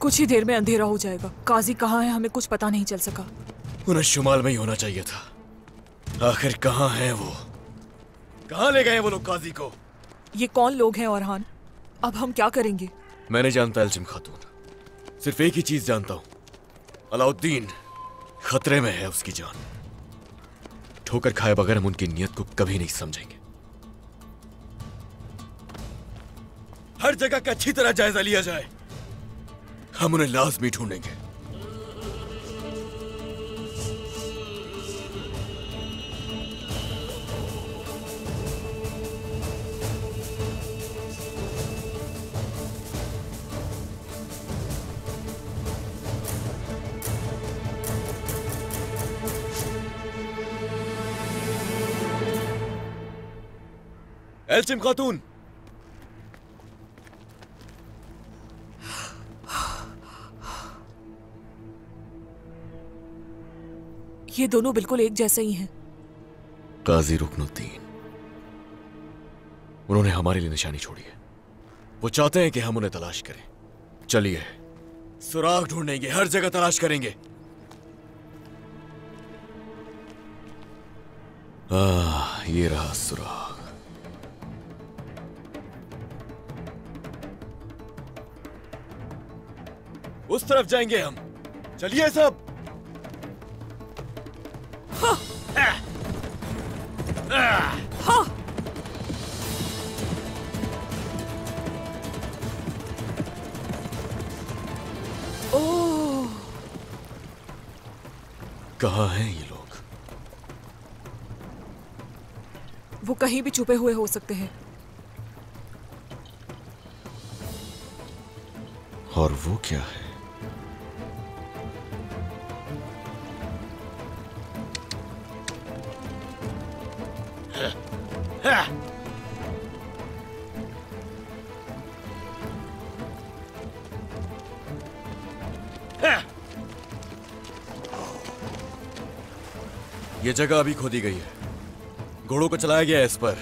कुछ ही देर में अंधेरा हो जाएगा। काजी कहाँ है हमें कुछ पता नहीं चल सका। उन्हें शुमाल में ही होना चाहिए था। आखिर कहाँ है वो? कहाँ ले गए वो लोग काजी को? ये कौन लोग हैं औरहान? अब हम क्या करेंगे? मैं नहीं जानता एल्चिम खातून, सिर्फ एक ही चीज जानता हूं, अलाउद्दीन खतरे में है, उसकी जान। ठोकर खाए बगैर हम उनकी नीयत को कभी नहीं समझेंगे। हर जगह का अच्छी तरह जायजा लिया जाए, हम उन्हें लाजमी ढूंढेंगे। एल्चिम खातून, ये दोनों बिल्कुल एक जैसे ही हैं। काजी रुकनुद्दीन, उन्होंने हमारे लिए निशानी छोड़ी है। वो चाहते हैं कि हम उन्हें तलाश करें। चलिए, सुराग ढूंढेंगे, हर जगह तलाश करेंगे। ये रहा सुराग। उस तरफ जाएंगे हम। चलिए सब। हाँ। हाँ। ओह, कहाँ हैं ये लोग? वो कहीं भी छुपे हुए हो सकते हैं। और वो क्या है? ये जगह अभी खोदी गई है, घोड़ों को चलाया गया है इस पर।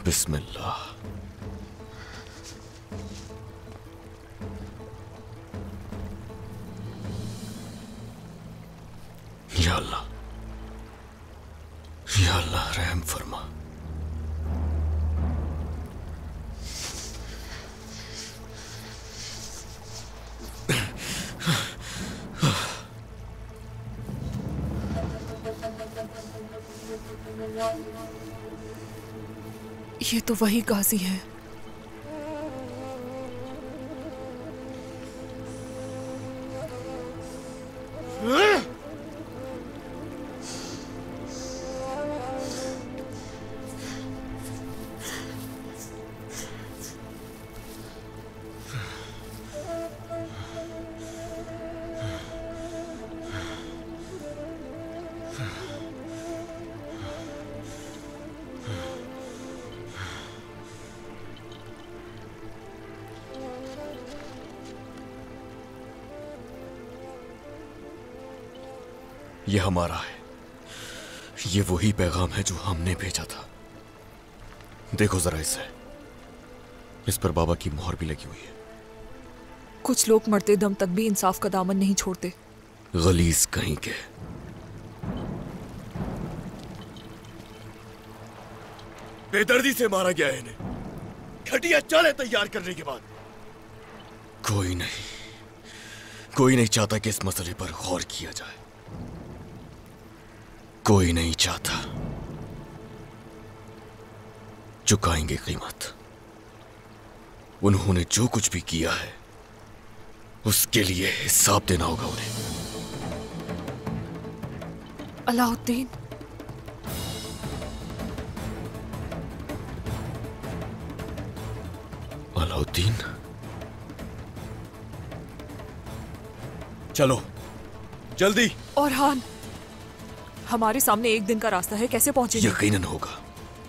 बिस्मिल्लाह। या अल्लाह, या अल्लाह रहम फरमा। ये तो वही काजी है। ये हमारा है, ये वही पैगाम है जो हमने भेजा था। देखो जरा इसे, इस पर बाबा की मोहर भी लगी हुई है। कुछ लोग मरते दम तक भी इंसाफ का दामन नहीं छोड़ते। गलीज कहीं के। बेदर्दी से मारा गया है इन्हें, घटिया चालें तैयार करने के बाद। कोई नहीं चाहता कि इस मसले पर गौर किया जाए। कोई नहीं चाहता। चुकाएंगे कीमत। उन्होंने जो कुछ भी किया है उसके लिए हिसाब देना होगा उन्हें। अलाउद्दीन, अलाउद्दीन, चलो जल्दी। औरहान, हमारे सामने एक दिन का रास्ता है, कैसे पहुंचेंगे? यकीनन होगा।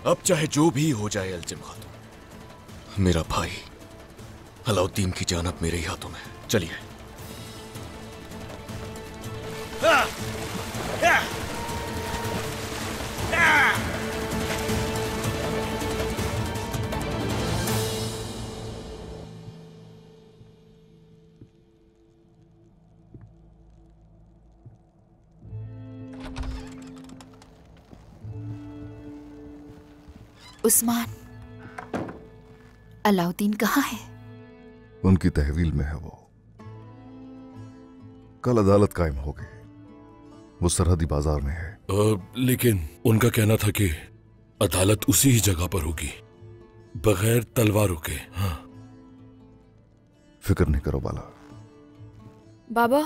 अब चाहे जो भी हो जाए एल्चिम खातून, मेरा भाई अलाउद्दीन की जान अब मेरे ही हाथों में है। चलिए। उस्मान, अलाउद्दीन कहाँ है? उनकी तहवील में है वो। कल अदालत कायम होगी। वो सरहदी बाजार में है। लेकिन उनका कहना था कि अदालत उसी ही जगह पर होगी, बगैर तलवारों के। हाँ। फिक्र नहीं करो बाला। बाबा,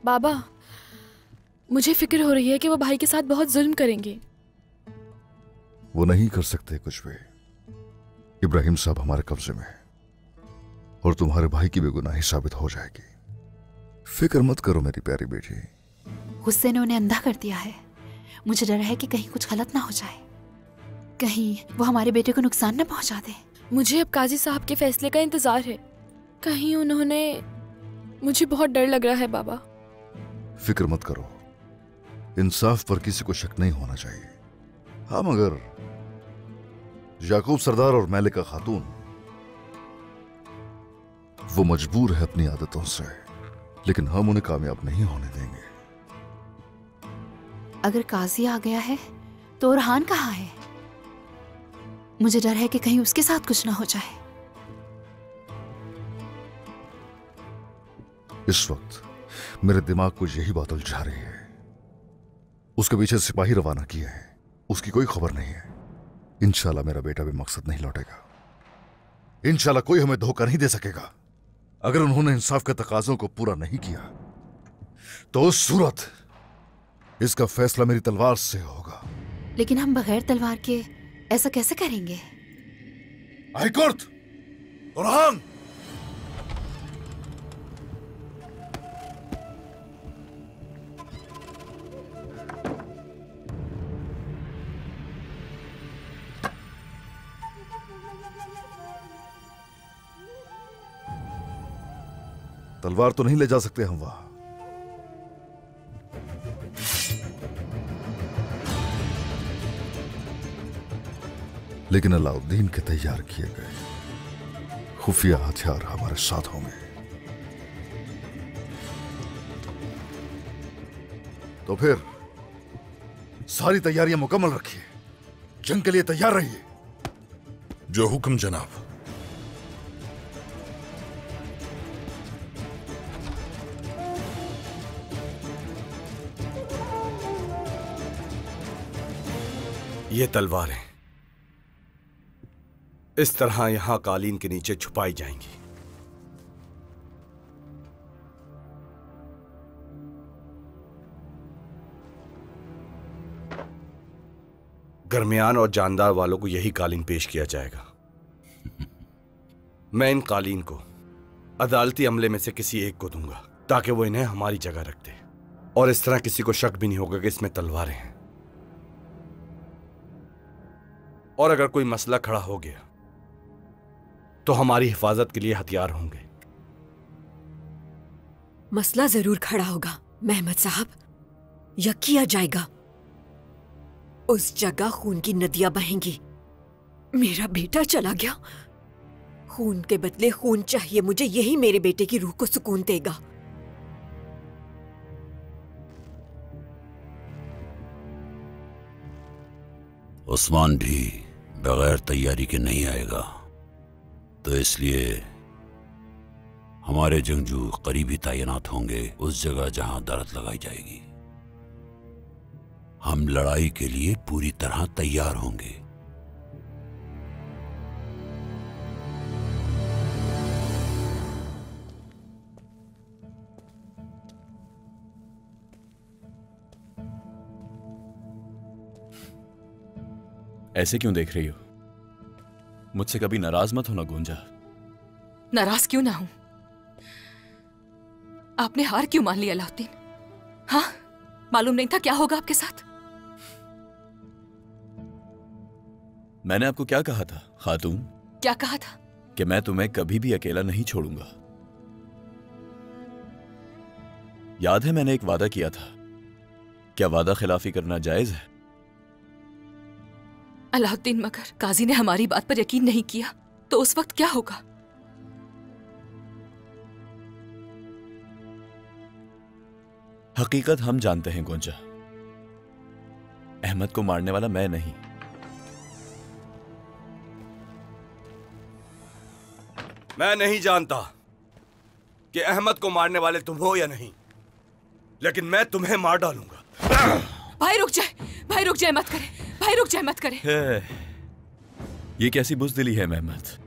बाबा, मुझे फिक्र हो रही है कि वो भाई के साथ बहुत जुल्म करेंगे। वो नहीं कर सकते कुछ भी। इब्राहिम साहब हमारे कब्जे में है और तुम्हारे भाई की बेगुनाही साबित हो जाएगी। फिक्र मत करो मेरी प्यारी बेटी। गुस्से ने उन्हें अंधा कर दिया है। मुझे डर है कि कहीं कुछ गलत ना हो जाए, कहीं वो हमारे बेटे को नुकसान न पहुंचा दे। मुझे अब काजी साहब के फैसले का इंतजार है। कहीं उन्होंने, मुझे बहुत डर लग रहा है बाबा। फिक्र मत करो, इंसाफ पर किसी को शक नहीं होना चाहिए। हाँ, मगर याकूब सरदार और मलिका खातून, वो मजबूर है अपनी आदतों से, लेकिन हम उन्हें कामयाब नहीं होने देंगे। अगर काजी आ गया है तो ओरहान कहाँ है? मुझे डर है कि कहीं उसके साथ कुछ ना हो जाए। इस वक्त मेरे दिमाग को यही बात उलझा रही है। उसके पीछे सिपाही रवाना किए हैं, उसकी कोई खबर नहीं है। इंशाल्लाह मेरा बेटा भी मकसद नहीं लौटेगा। इंशाल्लाह कोई हमें धोखा नहीं दे सकेगा। अगर उन्होंने इंसाफ के तकाजों को पूरा नहीं किया तो उस सूरत इसका फैसला मेरी तलवार से होगा। लेकिन हम बगैर तलवार के ऐसा कैसे करेंगे? हाईकोर्ट, ओरहान, तलवार तो नहीं ले जा सकते हम वहां। लेकिन अलाउद्दीन के तैयार किए गए खुफिया हथियार हमारे साथ होंगे। तो फिर सारी तैयारियां मुकम्मल रखिए, जंग के लिए तैयार रहिए। जो हुक्म जनाब। ये तलवारें इस तरह यहां कालीन के नीचे छुपाई जाएंगी। गरमियान और जानदार वालों को यही कालीन पेश किया जाएगा। मैं इन कालीन को अदालती अमले में से किसी एक को दूंगा ताकि वो इन्हें हमारी जगह रख दे, और इस तरह किसी को शक भी नहीं होगा कि इसमें तलवारें हैं। और अगर कोई मसला खड़ा हो गया तो हमारी हिफाजत के लिए हथियार होंगे। मसला जरूर खड़ा होगा मेहमद साहब, या किया जाएगा। उस जगह खून की नदियां बहेंगी। मेरा बेटा चला गया, खून के बदले खून चाहिए मुझे। यही मेरे बेटे की रूह को सुकून देगा। उस्मान भी बगैर तैयारी के नहीं आएगा, तो इसलिए हमारे जंगजू करीब ही तैनात होंगे उस जगह जहां अदालत लगाई जाएगी। हम लड़ाई के लिए पूरी तरह तैयार होंगे। ऐसे क्यों देख रही हो? मुझसे कभी नाराज मत होना गुंजा। नाराज क्यों ना हूं? आपने हार क्यों मान ली अलाउद्दीन? हाँ, मालूम नहीं था क्या होगा आपके साथ? मैंने आपको क्या कहा था खातून? क्या कहा था? कि मैं तुम्हें कभी भी अकेला नहीं छोड़ूंगा। याद है मैंने एक वादा किया था। क्या वादा खिलाफी करना जायज है? अलाउद्दीन, मगर काजी ने हमारी बात पर यकीन नहीं किया तो उस वक्त क्या होगा? हकीकत हम जानते हैं गोंजा। अहमद को मारने वाला मैं नहीं। मैं नहीं जानता कि अहमद को मारने वाले तुम हो या नहीं, लेकिन मैं तुम्हें मार डालूंगा। भाई रुक जाए, भाई रुक जाए, मत करे, भाई रुक जाए, मत करे। ये कैसी बुज़दिली है मेहमत?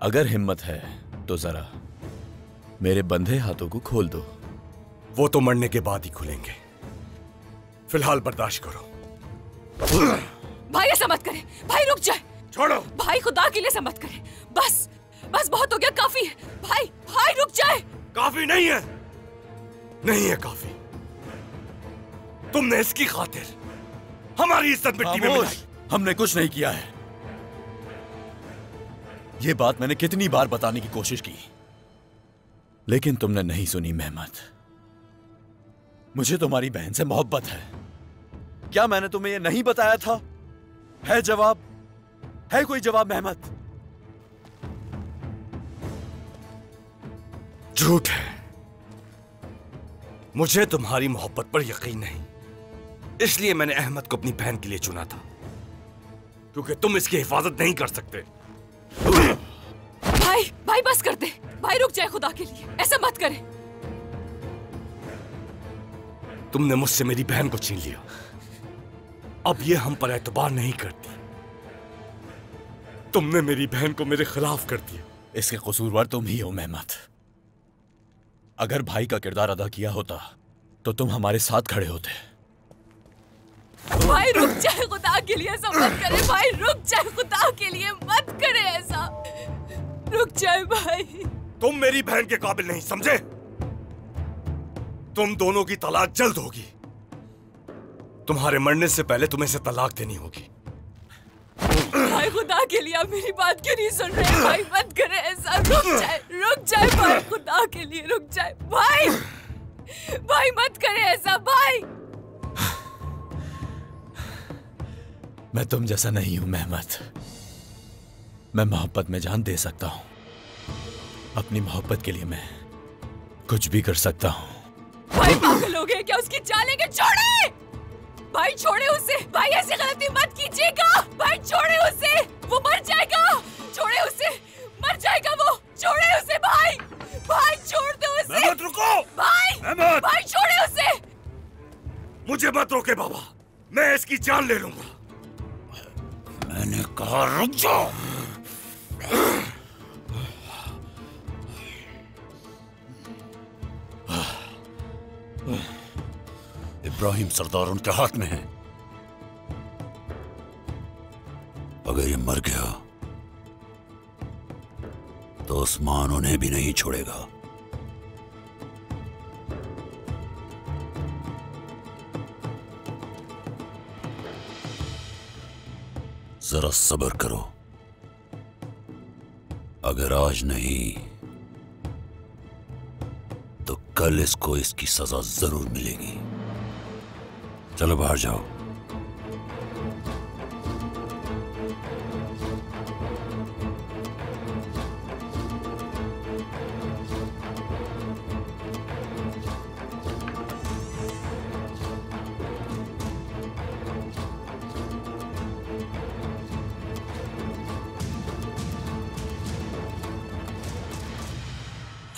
अगर हिम्मत है तो जरा मेरे बंधे हाथों को खोल दो। वो तो मरने के बाद ही खुलेंगे, फिलहाल बर्दाश्त करो। भाई ऐसा मत करे, भाई रुक जाए। छोड़ो भाई, खुदा के लिए ऐसा मत करे। बस बस बहुत हो गया, काफी है। भाई भाई रुक जाए। काफी नहीं है, नहीं है काफी। तुमने इसकी खातिर हमारी इज्जत मिट्टी में मिलाई। हमने कुछ नहीं किया है। ये बात मैंने कितनी बार बताने की कोशिश की, लेकिन तुमने नहीं सुनी मेहमत। मुझे तुम्हारी बहन से मोहब्बत है। क्या मैंने तुम्हें यह नहीं बताया था? है जवाब? है कोई जवाब मेहमत? झूठ है। मुझे तुम्हारी मोहब्बत पर यकीन नहीं, इसलिए मैंने अहमद को अपनी बहन के लिए चुना था, क्योंकि तुम इसकी हिफाजत नहीं कर सकते। भाई भाई बस कर दे। भाई रुक जाए, खुदा के लिए ऐसा मत करे। तुमने मुझसे मेरी बहन को छीन लिया, अब ये हम पर एतबार नहीं करती। तुमने मेरी बहन को मेरे खिलाफ कर दिया। इसके कसूरवार तुम ही हो मेहमत। अगर भाई का किरदार अदा किया होता तो तुम हमारे साथ खड़े होते। भाई रुक जाए, खुदा के लिए ऐसा मत करे। भाई रुक जाए, खुदा के लिए मत करे ऐसा। रुक जाए भाई। तुम मेरी बहन के काबिल नहीं, समझे? तुम दोनों की तलाक जल्द होगी। तुम्हारे मरने से पहले तुम्हें से तलाक देनी होगी। भाई खुदा के लिए आप मेरी बात क्यों नहीं सुन रहे? भाई मत करे ऐसा। रुक जाए भाई, खुदा के लिए रुक जाए भाई। भाई मत करे ऐसा भाई। मैं तुम जैसा नहीं हूं मेहमत। मैं मोहब्बत में जान दे सकता हूं। अपनी मोहब्बत के लिए मैं कुछ भी कर सकता हूं। भाई पागल हो गए क्या? उसकी चालें के छोड़े। भाई छोड़े उसे। भाई ऐसी गलती मत कीजिएगा। भाई छोड़े उसे, वो मर जाएगा। छोड़े उसे, मर जाएगा वो। छोड़े उसे भाई। भाई छोड़ दो उसे। मत रुको भाई। भाई छोड़े उसे। मुझे मत रोके बाबा, मैं इसकी जान ले लूंगा। मैंने कहा रुक जाओ। इब्राहिम सरदार उनके हाथ में है। अगर ये मर गया तो उस्मान उन्हें भी नहीं छोड़ेगा। जरा सब्र करो। अगर आज नहीं तो कल इसको इसकी सजा जरूर मिलेगी। चलो बाहर जाओ।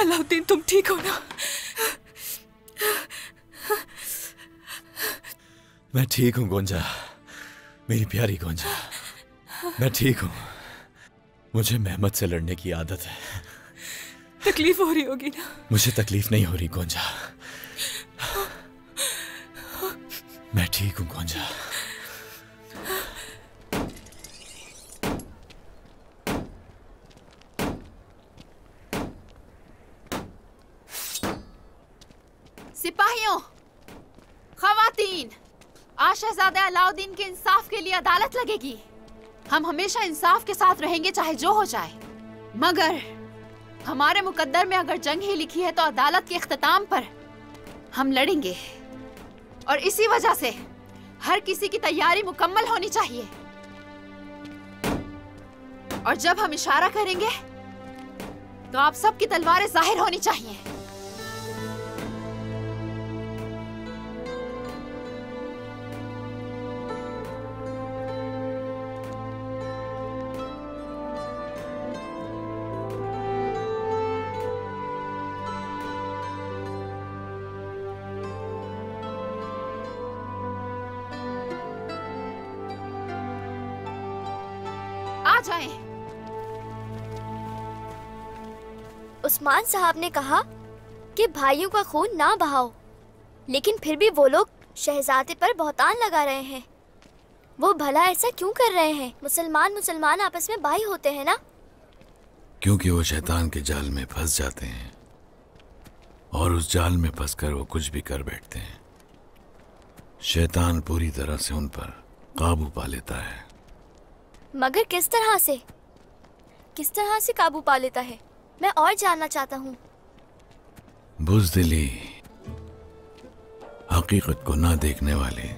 अलाउद्दीन, तुम ठीक हो ना? मैं ठीक हूं गोंजा, मेरी प्यारी गोंजा। मैं ठीक हूं। मुझे मेहमत से लड़ने की आदत है। तकलीफ हो रही होगी ना? मुझे तकलीफ नहीं हो रही गोंजा। मैं ठीक हूं गोंजा। सिपाहियों, खवातीन, आज शहजादे अलाउद्दीन के इंसाफ के लिए अदालत लगेगी। हम हमेशा इंसाफ के साथ रहेंगे चाहे जो हो जाए, मगर हमारे मुकद्दर में अगर जंग ही लिखी है तो अदालत के इख्तिताम पर हम लड़ेंगे और इसी वजह से हर किसी की तैयारी मुकम्मल होनी चाहिए। और जब हम इशारा करेंगे तो आप सबकी तलवारें जाहिर होनी चाहिए। आ जाएं। उस्मान साहब ने कहा कि भाइयों का खून ना बहाओ, लेकिन फिर भी वो लोग शहजादे पर बहतान लगा रहे हैं। वो भला ऐसा क्यों कर रहे हैं? मुसलमान आपस में भाई होते हैं ना? क्योंकि वो शैतान के जाल में फंस जाते हैं और उस जाल में फंसकर वो कुछ भी कर बैठते हैं। शैतान पूरी तरह से उन पर काबू पा लेता है। मगर किस तरह से काबू पा लेता है? मैं और जानना चाहता हूँ। बुज़दिली, हकीकत को ना देखने वाले,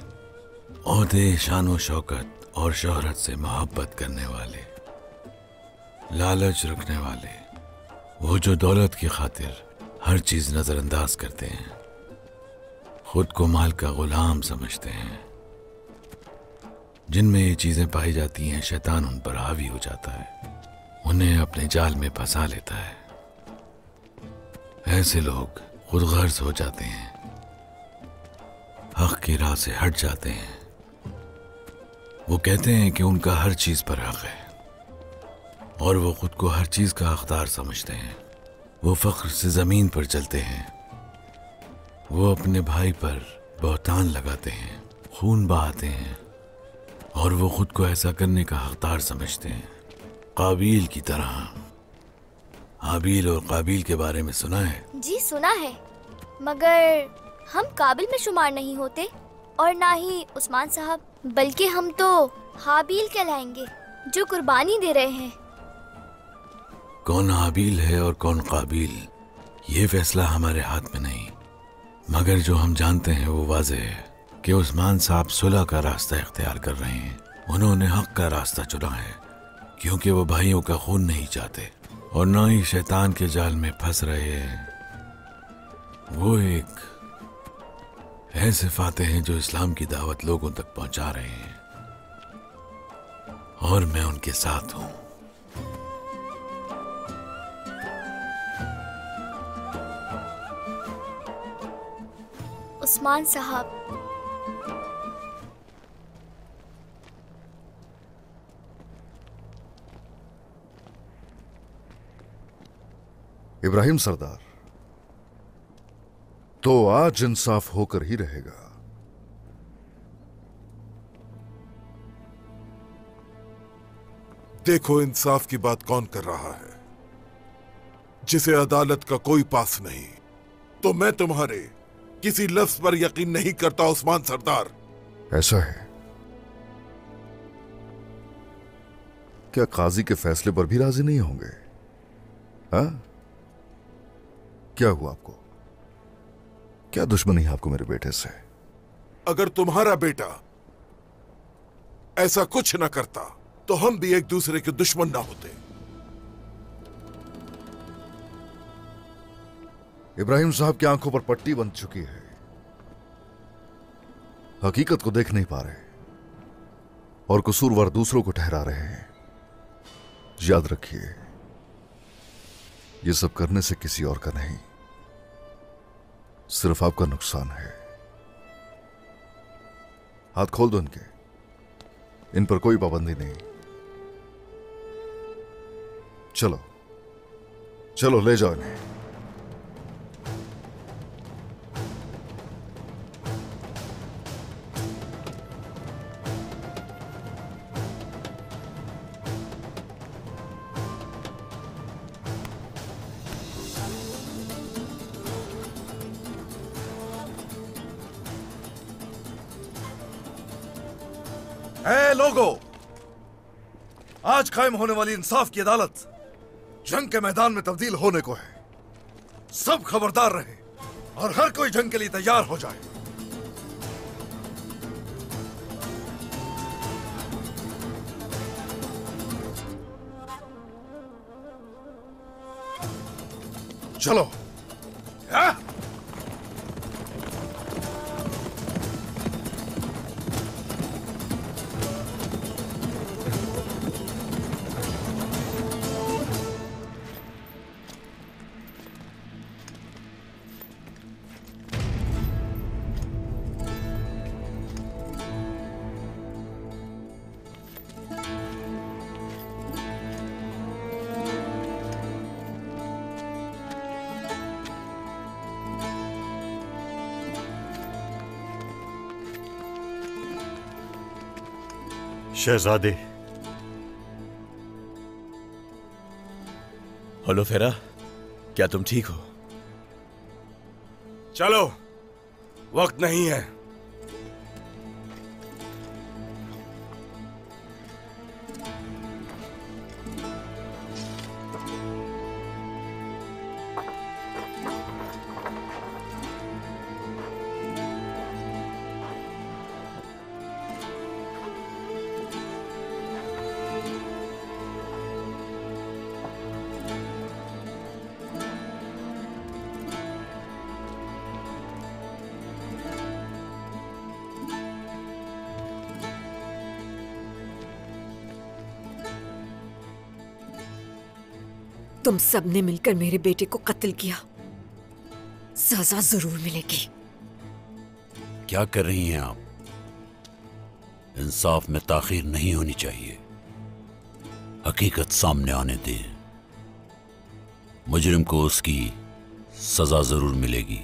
ओहदे, शान व शौकत और शोहरत से मोहब्बत करने वाले, लालच रखने वाले, वो जो दौलत की खातिर हर चीज नजरअंदाज करते हैं, खुद को माल का गुलाम समझते हैं। जिनमें ये चीजें पाई जाती हैं, शैतान उन पर हावी हो जाता है, उन्हें अपने जाल में फंसा लेता है। ऐसे लोग खुद गर्ज हो जाते हैं, हक की राह से हट जाते हैं। वो कहते हैं कि उनका हर चीज पर हक है और वो खुद को हर चीज का हकदार समझते हैं। वो फख्र से जमीन पर चलते हैं। वो अपने भाई पर बहतान लगाते हैं, खून बहाते हैं और वो खुद को ऐसा करने का हकदार समझते हैं। काबिल की तरह। हाबिल और काबिल के बारे में सुना है? जी सुना है, मगर हम काबिल में शुमार नहीं होते और ना ही उस्मान साहब, बल्कि हम तो हाबिल कहलाएंगे जो कुर्बानी दे रहे हैं। कौन हाबिल है और कौन काबिल, ये फैसला हमारे हाथ में नहीं, मगर जो हम जानते हैं वो वाज़ेह है कि उस्मान साहब सुलह का रास्ता इख्तियार कर रहे हैं। उन्होंने हक का रास्ता चुना है क्योंकि वो भाइयों का खून नहीं चाहते और ना ही शैतान के जाल में फंस रहे हैं। वो एक ऐसे फाते हैं जो इस्लाम की दावत लोगों तक पहुंचा रहे हैं और मैं उनके साथ हूं। उस्मान साहब, इब्राहिम सरदार, तो आज इंसाफ होकर ही रहेगा। देखो, इंसाफ की बात कौन कर रहा है? जिसे अदालत का कोई पास नहीं। तो मैं तुम्हारे किसी लफ्ज पर यकीन नहीं करता उस्मान सरदार। ऐसा है क्या? काजी के फैसले पर भी राजी नहीं होंगे? हाँ, क्या हुआ आपको? क्या दुश्मनी है आपको मेरे बेटे से? अगर तुम्हारा बेटा ऐसा कुछ ना करता तो हम भी एक दूसरे के दुश्मन ना होते। इब्राहिम साहब की आंखों पर पट्टी बंध चुकी है, हकीकत को देख नहीं पा रहे और कसूरवार दूसरों को ठहरा रहे हैं। याद रखिए, ये सब करने से किसी और का नहीं, सिर्फ आपका नुकसान है। हाथ खोल दो इनके, इन पर कोई पाबंदी नहीं। चलो चलो, ले जाओ इन्हें। लोगों, आज कायम होने वाली इंसाफ की अदालत जंग के मैदान में तब्दील होने को है। सब खबरदार रहे, और हर कोई जंग के लिए तैयार हो जाए। चलो। शहजादे। हेलो फेरा, क्या तुम ठीक हो? चलो, वक्त नहीं है। तुम सबने मिलकर मेरे बेटे को कत्ल किया, सजा जरूर मिलेगी। क्या कर रही हैं आप? इंसाफ में ताखीर नहीं होनी चाहिए। हकीकत सामने आने दें। मुजरिम को उसकी सजा जरूर मिलेगी।